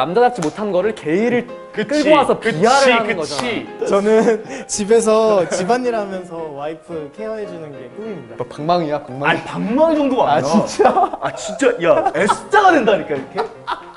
남자답지 못한 거를 게이를 끌고 와서 비하를 하는 거잖아. 저는 집에서 집안일 하면서 와이프 케어해주는 게 꿈입니다. 방망이야, 방망이. 아니 방망이 정도가 아니야. 진짜? 아 진짜 야 S자가 된다니까 이렇게.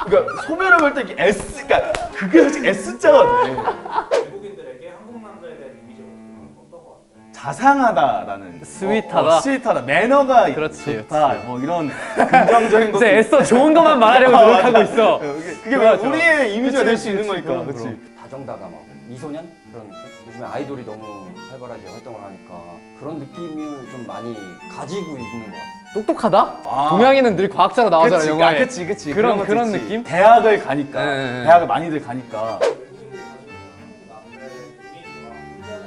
그러니까 소매를 볼 때 이게 S, 그러니까 그게 솔직히 S자가 돼. 외국인들에게 한국 남자에 대한 이미지가 어떤 것 같아요? 자상하다는. 스윗하다. 스윗하다. 매너가 그렇지, 좋다. 뭐 이런 긍정적인 것도. 이제 애써 좋은 것만 말하려고 노력하고 있어. 그게 맞아. 우리의 이미지가 될 수 있는 그치, 거니까. 그치. 그렇지. 다정다감하고 미소년 그런 느낌? 요즘에 아이돌이 너무 활발하게 활동을 하니까 그런 느낌을 좀 많이 가지고 있는 것 같아요. 똑똑하다? 아. 동양인은 늘 과학자로 나오잖아, 그치, 영화에. 그치. 그런 것도 그런 있지. 느낌? 대학을 가니까. 네. 대학을 많이들 가니까. 외국인들이 가지고 있는 남자의 이미지와 훈련에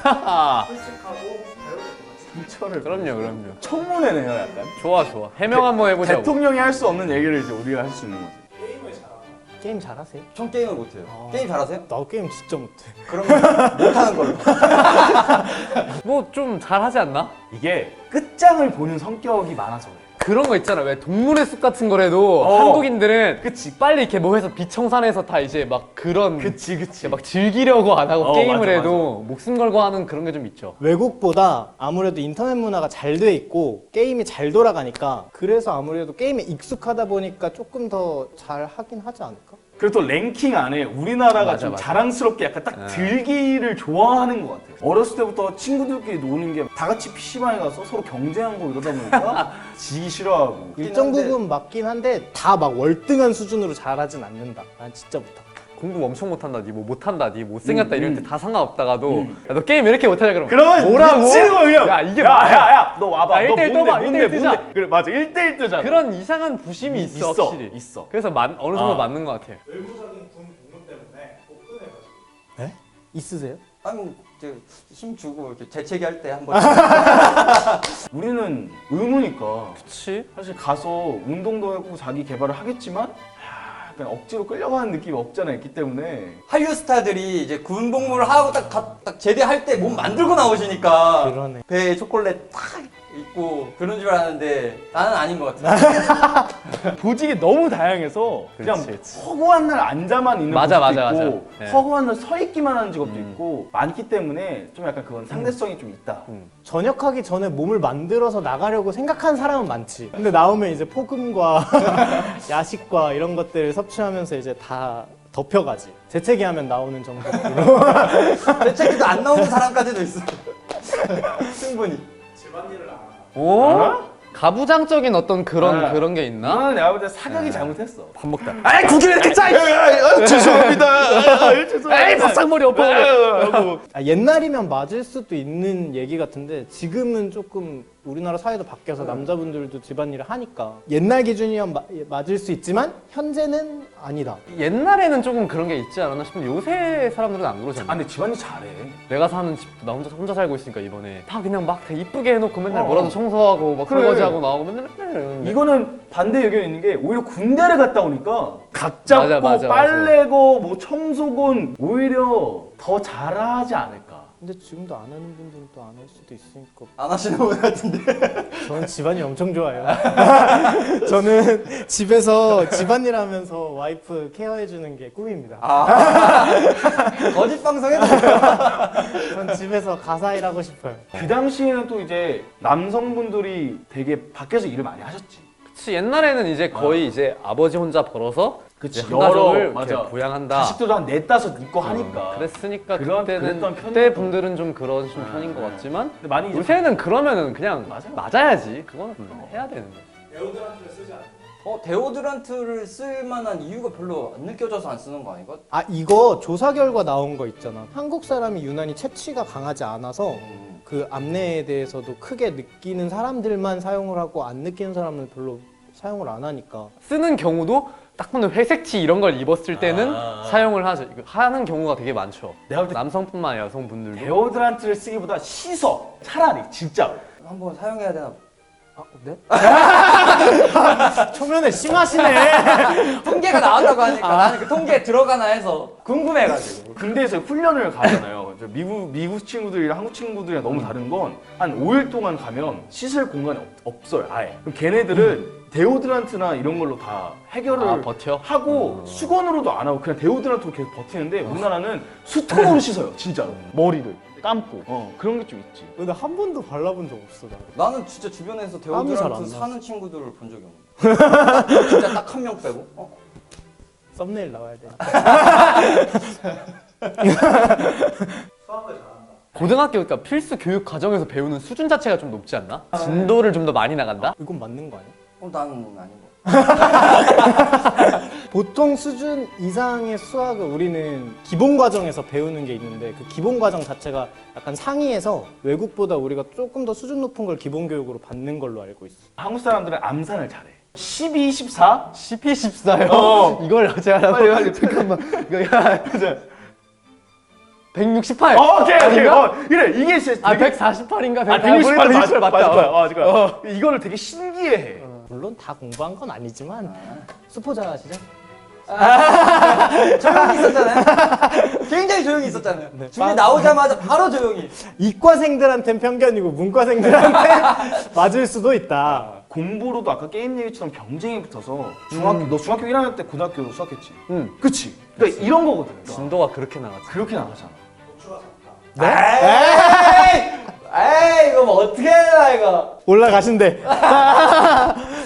대한 하하. 솔직하고 자유롭게 상처를. 그럼요. 청문회네요, 약간. 좋아. 해명 한번 해보자고. 대통령이 할 수 없는 얘기를 이제 우리가 할 수 있는 거지. 게임을 잘하는 게임 잘하세요? 전 게임을 못해요. 게임 잘하세요? 나도 게임 진짜 못해. 그러면 못하는 걸로. 뭐 좀 잘하지 않나? 이게 끝장을 보는 성격이 많아서 그래. 그런 거 있잖아. 왜 동물의 숲 같은 거라도 어. 한국인들은 그치. 빨리 이렇게 뭐 해서 비청산해서 다 이제 막 그런 그치. 막 즐기려고 안 하고 어, 게임을 맞아, 해도 목숨 걸고 하는 그런 게 좀 있죠. 외국보다 아무래도 인터넷 문화가 잘 돼 있고 게임이 잘 돌아가니까 그래서 아무래도 게임에 익숙하다 보니까 조금 더 잘 하긴 하지 않을까? 그리고 또 랭킹 안에 우리나라가 맞아, 좀 맞아. 자랑스럽게 약간 딱 들기를 좋아하는 것 같아요. 어렸을 때부터 친구들끼리 노는 게 다 같이 PC방에 가서 서로 경쟁하고 이러다 보니까 지기 싫어하고. 일정 한데. 부분 맞긴 한데 다 막 월등한 수준으로 잘하진 않는다. 난 진짜 못하. 공부 엄청 못한다, 니 뭐 못한다, 니 못생겼다 음, 이럴 때 다 상관없다가도 야, 너 게임 왜 이렇게 못하냐 그러면 그러면 뭐라고? 미치는 거야 그냥. 야 이게 뭐야? 야, 너 와봐. 야, 너 1대1 뭔데, 떠봐, 뭔데, 1대1 뜨자. 뭔데. 그래, 맞아. 1대1 뜨자. 그런 이상한 부심이 있어, 확실히. 있어. 그래서 어느 정도 아. 맞는 것 같아. 외부적인 군 동료 때문에 복근해가지고 있으세요? 아니 뭐 이제 힘 주고 이렇게 재채기 할 때 한번 우리는 의무니까 그치? 사실 가서 운동도 하고 자기 개발을 하겠지만 약간 억지로 끌려가는 느낌이 없잖아 있기 때문에 한류 스타들이 이제 군 복무를 하고 딱 제대할 때 몸 만들고 나오시니까 그러네. 배에 초콜릿 탁 있고 그런 줄 아는데 나는 아닌 것 같아. 보직이 너무 다양해서 그냥 그렇지. 허구한 날 앉아만 있는 맞아, 직업도 맞아, 있고 맞아. 네. 허구한 날 서 있기만 하는 직업도 있고 많기 때문에 좀 약간 그건 상대성이 좀 있다. 전역하기 전에 몸을 만들어서 나가려고 생각하는 사람은 많지. 근데 나오면 이제 폭음과 야식과 이런 것들을 섭취하면서 이제 다 덮여가지. 재채기 하면 나오는 정도로. 재채기도 안 나오는 사람까지도 있어. 충분히. 집안일을 안 한다. 오? 알아? 가부장적인 어떤 그런 네. 게 있나? 나는 내가 볼 때 사격이 잘못했어. 밥 먹다. 아이 국이 왜 이렇게 짜! 죄송합니다. 죄송합니다. 에이 박상머리 엎어! 하고 옛날이면 맞을 수도 있는 얘기 같은데 지금은 조금 우리나라 사회도 바뀌어서 남자분들도 집안일을 하니까 옛날 기준이면 맞을 수 있지만 현재는 아니다. 옛날에는 조금 그런 게 있지 않았나 싶은데 요새 사람들은 안 그러지 아 않나? 근데 집안일 잘해. 내가 사는 집도 나 혼자 살고 있으니까 이번에 다 그냥 막 되게 이쁘게 해놓고 맨날 어. 뭐라도 청소하고 막 그래. 설거지하고 나오고 맨날 이러는데. 이거는 반대 의견이 있는 게 오히려 군대를 갔다 오니까 각 잡고 맞아. 빨래고 뭐 청소건 오히려 더 잘하지 않을까. 근데 지금도 안 하는 분들은 또 안 할 수도 있으니까 안 하시는 분 같은데. 저는 집안일 엄청 좋아해요. 저는 집에서 집안일 하면서 와이프 케어해주는 게 꿈입니다. 거짓 방송해도 전 집에서 가사 일하고 싶어요. 그 당시에는 또 이제 남성분들이 되게 밖에서 일을 많이 하셨지. 그치 옛날에는 이제 거의 이제 아버지 혼자 벌어서 그치, 이제 한 가족을 이렇게 맞아. 부양한다. 자식들도 한 넷다섯 있고 하니까. 그랬으니까 그랬던 그때는 편인 그때 것 분들은 좀 그런 편인 것 같지만 근데 많이 이제 요새는 그러면은 그냥 맞아요. 맞아야지. 그거는 해야 되는데. 배우들한테 쓰지 않는 데오드란트를 쓸 만한 이유가 별로 안 느껴져서 안 쓰는 거 아닌가? 아 이거 조사 결과 나온 거 있잖아. 한국 사람이 유난히 체취가 강하지 않아서 그 암내에 대해서도 크게 느끼는 사람들만 사용을 하고 안 느끼는 사람은 별로 사용을 안 하니까. 쓰는 경우도 딱 보면 회색티 이런 걸 입었을 때는 사용을 하죠. 이거 하는 경우가 되게 많죠. 내가 볼 때 남성뿐만 아니라 여성분들도. 데오드란트를 쓰기보다 씻어. 차라리 진짜. 한번 사용해야 되나? 아 네? 초면에 심하시네. 통계가 나왔다고 하니까 나는 그 통계에 들어가나 해서 궁금해가지고. 군대에서 훈련을 가잖아요. 저 미국 친구들이랑 한국 친구들이랑 너무 다른 건 한 5일 동안 가면 씻을 공간이 없어요. 아예. 그럼 걔네들은 데오드란트나 이런 걸로 다 해결을 아, 버텨? 하고 수건으로도 안 하고 그냥 데오드란트로 계속 버티는데 우리나라는 수통으로 씻어요 진짜로 머리를 감고 그런 게 좀 있지. 근데 한 번도 발라본 적 없어 나. 나는 진짜 주변에서 땀이 잘안 데오드란트 나. 사는 친구들을 본 적이 없는데. 진짜 딱 한 명 빼고. 썸네일 나와야 돼. 수학을 잘한다. 고등학교 그러니까 필수 교육 과정에서 배우는 수준 자체가 좀 높지 않나? 진도를 좀 더 많이 나간다? 이건 맞는 거 아니야? 나는 아닌 거. 보통 수준 이상의 수학을 우리는 기본 과정에서 배우는 게 있는데 그 기본 과정 자체가 약간 상위에서 외국보다 우리가 조금 더 수준 높은 걸 기본 교육으로 받는 걸로 알고 있어. 한국 사람들은 암산을 잘해. 12, 14? 12, 14요? 이걸 어제 하라고? 빨리. 잠깐만. 이거 야, 168! 오케이. 아닌가? 그래 이게 진짜 아, 되게 148인가? 168 168 맞다. 이거를 되게 신기해해. 물론 다 공부한 건 아니지만 수포자 아시죠? 조용히 있었잖아요. 굉장히 조용히 있었잖아요. 네. 준비 나오자마자 바로 조용히. 이과생들한텐 편견이고 문과생들한테 맞을 수도 있다. 공부로도 아까 게임 얘기처럼 경쟁이 붙어서 너 중학교 1학년 때 고등학교로 수학했지? 응. 그치? 그러니까 이런 거거든. 진도가 그렇게 나가지. 그렇게 나가잖아. 고추가 작다. 에이, 이거 뭐 어떻게 해라, 이거. 올라가신대.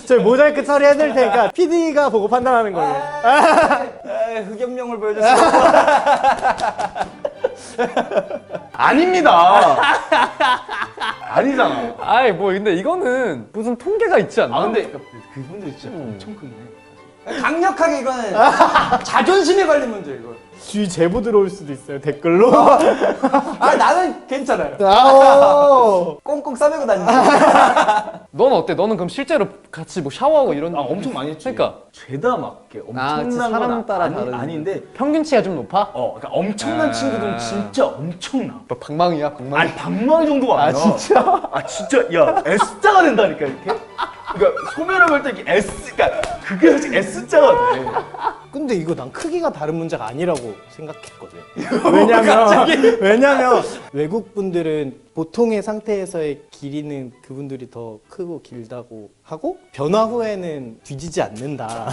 저희 모자이크 처리해드릴 테니까 PD가 보고 판단하는 걸로. 에이, 흑염룡을 보여줬어. 아닙니다. 아니잖아. 아이, 뭐, 근데 이거는 무슨 통계가 있지 않나? 아 근데 그분들이 진짜 엄청 크네. 강력하게 이거는 자존심에 걸린 문제, 이거. 주위 제보 들어올 수도 있어요, 댓글로. 아, 나는 괜찮아요. 아오. 꽁꽁 싸매고 다니는. 넌 어때? 너는 그럼 실제로 같이 뭐 샤워하고 이런. 아 엄청 많이 했지. 그러니까. 죄다 맞게 그치. 엄청난 사람 건 따라 다른. 아닌데 평균치가 좀 높아? 그러니까 엄청난 친구들은 진짜 엄청나. 뭐 방망이야, 방망이. 아니 방망이 정도가 아니야. 아 진짜 야 S자가 된다니까 이렇게. 그러니까 소면을 볼 때 이렇게 S, 그러니까 그게 솔직히 S자가 돼. 근데 이거 난 크기가 다른 문제가 아니라고 생각했거든. 왜냐면 외국 분들은 보통의 상태에서의 길이는 그분들이 더 크고 길다고 하고 변화 후에는 뒤지지 않는다.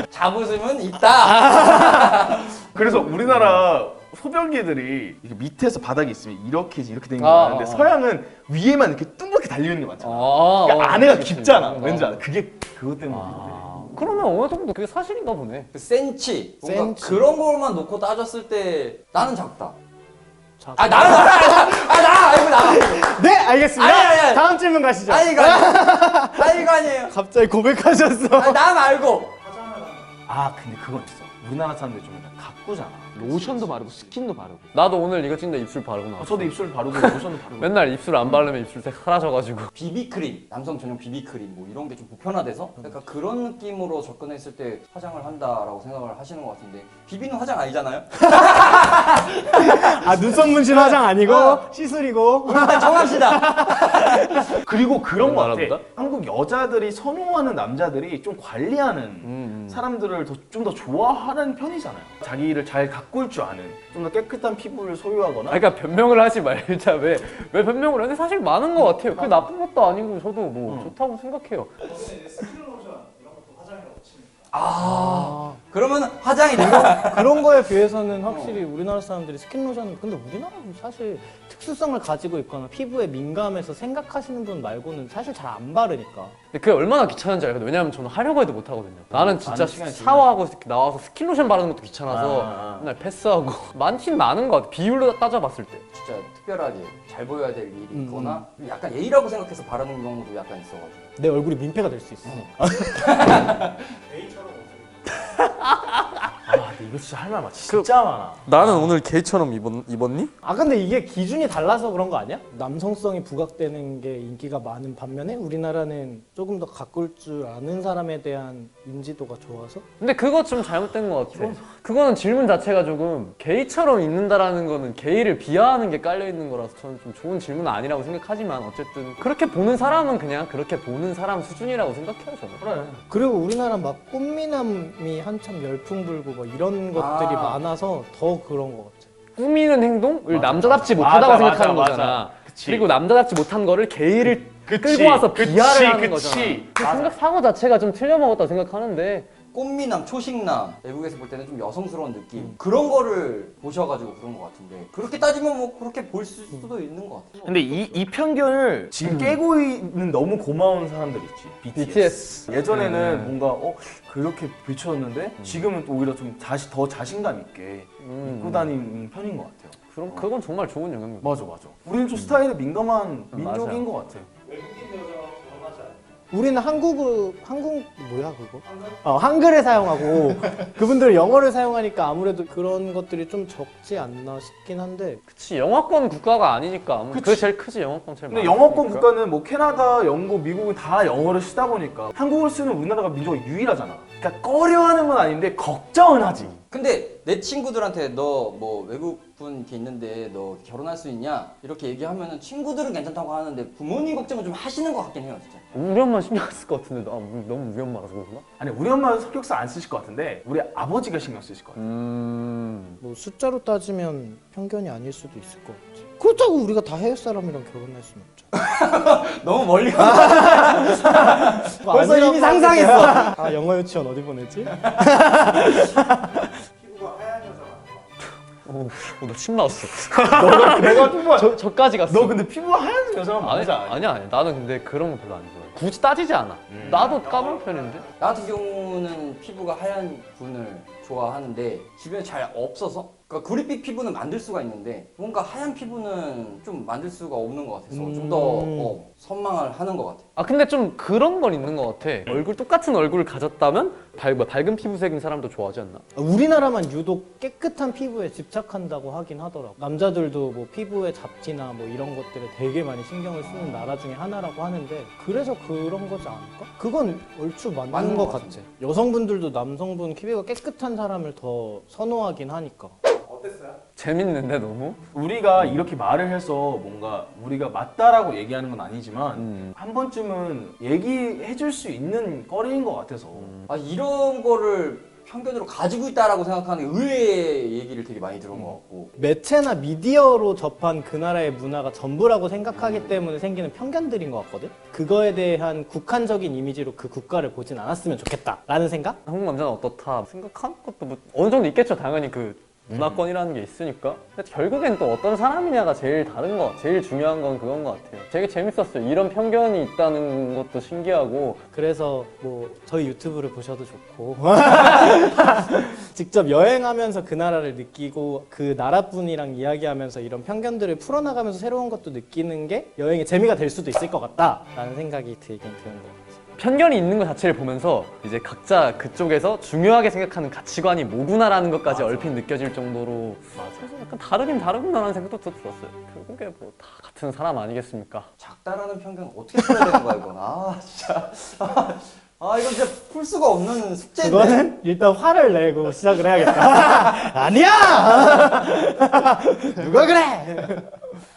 자부심은 있다. 그래서 우리나라 소변기들이 이렇게 밑에서 바닥이 있으면 이렇게 된 게 많은데 서양은 위에만 이렇게 둥그렇게 달려 있는 거 같잖아. 그러니까 안에가 깊잖아. 왠지 알아? 그게 그것 때문에. 그러면 어느 정도 그게 사실인가 보네. 그 센치. 뭔가 센치. 그런 것만 놓고 따졌을 때 나는 작다. 작다. 나 알고 나. 네, 알겠습니다. 아니. 다음 질문 가시죠. 아니 이거 아니에요. 아니 이거 아니에요. 갑자기 고백하셨어. 아니, 난 알고. 아 근데 그건 있어. 우리나라 사람들이 좀 약간 가꾸잖아. 로션도 바르고 스킨도 바르고. 나도 오늘 이거 찍는데 입술 바르고 나왔어. 저도 입술 바르고 로션도 바르고. 맨날 입술 안 바르면 입술색 사라져가지고. 비비크림, 남성 전용 비비크림 뭐 이런 게 좀 보편화돼서 약간 그런 느낌으로 접근했을 때 화장을 한다라고 생각을 하시는 것 같은데 비비는 화장 아니잖아요? 아, 눈썹 문신 화장 아니고 시술이고. 일단 정합시다. 그리고 그런 거 같아. 나라보다? 한국 여자들이 선호하는 남자들이 좀 관리하는 사람들을 좀 더 좋아하는 편이잖아요. 자기를 잘 가꿀 줄 아는, 좀 더 깨끗한 피부를 소유하거나. 그러니까 변명을 하지 말자. 왜 변명을 하는데 사실 많은 것 같아요. 그게 나쁜 것도 아니고 저도 뭐 좋다고 생각해요. 저는 이제 스킨로션 이런 것도 화장이라고 칩니다. 그러면 화장이 되고 그런 거에 비해서는 확실히 우리나라 사람들이 스킨로션은 근데 우리나라는 사실 특수성을 가지고 있거나 피부에 민감해서 생각하시는 분 말고는 사실 잘 안 바르니까. 근데 그게 얼마나 귀찮은지 알거든. 왜냐면 저는 하려고 해도 못 하거든요. 나는 진짜 시간이 샤워하고 이렇게 나와서 스킨로션 바르는 것도 귀찮아서 아. 맨날 패스하고. 많긴 많은 것 같아. 비율로 따져봤을 때. 진짜 특별하게 잘 보여야 될 일이 있거나 약간 예의라고 생각해서 바르는 경우도 약간 있어가지고 내 얼굴이 민폐가 될 수 있으니까. 데이처럼 옷을 아, 근데 이거 진짜 할 말 많아. 진짜 많아. 나는 오늘 게이처럼 입었니? 아 근데 이게 기준이 달라서 그런 거 아니야? 남성성이 부각되는 게 인기가 많은 반면에 우리나라는 조금 더 가꿀 줄 아는 사람에 대한 인지도가 좋아서? 근데 그거 좀 잘못된 것 같아. 그거는 질문 자체가 조금 게이처럼 입는다라는 거는 게이를 비하하는 게 깔려 있는 거라서 저는 좀 좋은 질문은 아니라고 생각하지만 어쨌든 그렇게 보는 사람은 그냥 그렇게 보는 사람 수준이라고 생각해요 저는. 그래. 그리고 우리나라 막 꽃미남이 한참 열풍 불고 뭐 이런 것들이 많아서 더 그런 것 같아. 꾸미는 행동을 맞아, 남자답지 맞아. 못하다고 맞아, 생각하는 맞아, 거잖아. 맞아. 그치. 그리고 남자답지 못한 거를 게이를 끌고 와서 비하를 하는 그치. 거잖아. 그 사고 자체가 좀 틀려먹었다고 생각하는데 꽃미남, 초식남, 외국에서 볼 때는 좀 여성스러운 느낌 그런 거를 보셔가지고 그런 것 같은데 그렇게 따지면 뭐 그렇게 볼 수도 있는 것 같아요. 근데 이 편견을 지금 깨고 있는 너무 고마운 사람들 있지. BTS. 예전에는 뭔가 그렇게 비춰졌는데 지금은 또 오히려 좀 더 자신감 있게 입고 다니는 편인 것 같아요. 그럼 그건 정말 좋은 영향력. 맞아. 우리는 좀 스타일에 민감한 민족인 것 같아. 외국인 여자와 결혼하지 않아요. 우리는 한국 뭐야 그거? 한글을 사용하고 그분들은 영어를 사용하니까 아무래도 그런 것들이 좀 적지 않나 싶긴 한데 그치, 영어권 국가가 아니니까 아무래도 그게 제일 크지. 영어권 제일 근데 많으니까. 영어권 국가는 뭐 캐나다, 영국, 미국은 다 영어를 쓰다 보니까 한국어를 쓰는 우리나라가 민족이 유일하잖아. 그러니까 꺼려하는 건 아닌데 걱정은 하지. 근데 내 친구들한테 너 뭐 외국분 이렇게 있는데 너 결혼할 수 있냐 이렇게 얘기하면은 친구들은 괜찮다고 하는데 부모님 걱정은 좀 하시는 것 같긴 해요 진짜. 우리 엄마 신경 쓸 것 같은데 너무 우리 엄마라서 그런가? 아니 우리 엄마는 성격상 안 쓰실 것 같은데 우리 아버지가 신경 쓰실 것 같아. 뭐 숫자로 따지면 편견이 아닐 수도 있을 것 같지. 그렇다고 우리가 다 해외 사람이랑 결혼할 수는 없잖아. 너무 멀리 가. 벌써 이미 상상했어. 아 영어 유치원 어디 보내지? 피부가 하얀 여자가 나 침 나왔어. 내가 피부가 저까지 갔어. 너 근데 피부가 하얀 여자만 맞아. 아니야. 나는 근데 그런 거 별로 안 좋아해. 굳이 따지지 않아. 나도 까만 편인데. 나 같은 경우는 피부가 하얀 분을 좋아하는데 주변에 잘 없어서 그러니까 구릿빛 피부는 만들 수가 있는데 뭔가 하얀 피부는 좀 만들 수가 없는 것 같아서 좀 더 선망을 하는 것 같아. 아 근데 좀 그런 건 있는 것 같아. 똑같은 얼굴을 가졌다면 밝은 피부색인 사람도 좋아하지 않나? 우리나라만 유독 깨끗한 피부에 집착한다고 하긴 하더라고. 남자들도 뭐 피부에 잡티나 뭐 이런 것들에 되게 많이 신경을 쓰는 나라 중에 하나라고 하는데 그래서 그런 거지 않을까? 그건 얼추 맞는 것 같아. 여성분들도 남성분 피부가 깨끗한 사람을 더 선호하긴 하니까. 어땠어요? 재밌는데 너무? 우리가 이렇게 말을 해서 뭔가 우리가 맞다라고 얘기하는 건 아니지만 한 번쯤은 얘기해 줄 수 있는 거리인 것 같아서 아 이런 거를 편견으로 가지고 있다라고 생각하는 의외의 얘기를 되게 많이 들은 것 같고 매체나 미디어로 접한 그 나라의 문화가 전부라고 생각하기 때문에 생기는 편견들인 것 같거든? 그거에 대한 국한적인 이미지로 그 국가를 보진 않았으면 좋겠다라는 생각? 한국 남자는 어떻다 생각하는 것도 뭐 어느 정도 있겠죠. 당연히 그 문화권이라는 게 있으니까. 근데 결국엔 또 어떤 사람이냐가 제일 제일 중요한 건 그건 것 같아요. 되게 재밌었어요. 이런 편견이 있다는 것도 신기하고. 그래서 뭐 저희 유튜브를 보셔도 좋고 직접 여행하면서 그 나라를 느끼고 그 나라 분이랑 이야기하면서 이런 편견들을 풀어나가면서 새로운 것도 느끼는 게 여행의 재미가 될 수도 있을 것 같다라는 생각이 들긴 드는 것 같아요. 편견이 있는 것 자체를 보면서 이제 각자 그쪽에서 중요하게 생각하는 가치관이 뭐구나라는 것까지 얼핏 느껴질 정도로 그래서 약간 다르긴 다르구나라는 생각도 들었어요. 결국에 뭐 다 같은 사람 아니겠습니까? 작다라는 편견 어떻게 풀어야 되는 거야 이건. 아 진짜 이건 진짜 풀 수가 없는 숙제인데. 그거는 일단 화를 내고 시작을 해야겠다. 아니야! 누가 그래!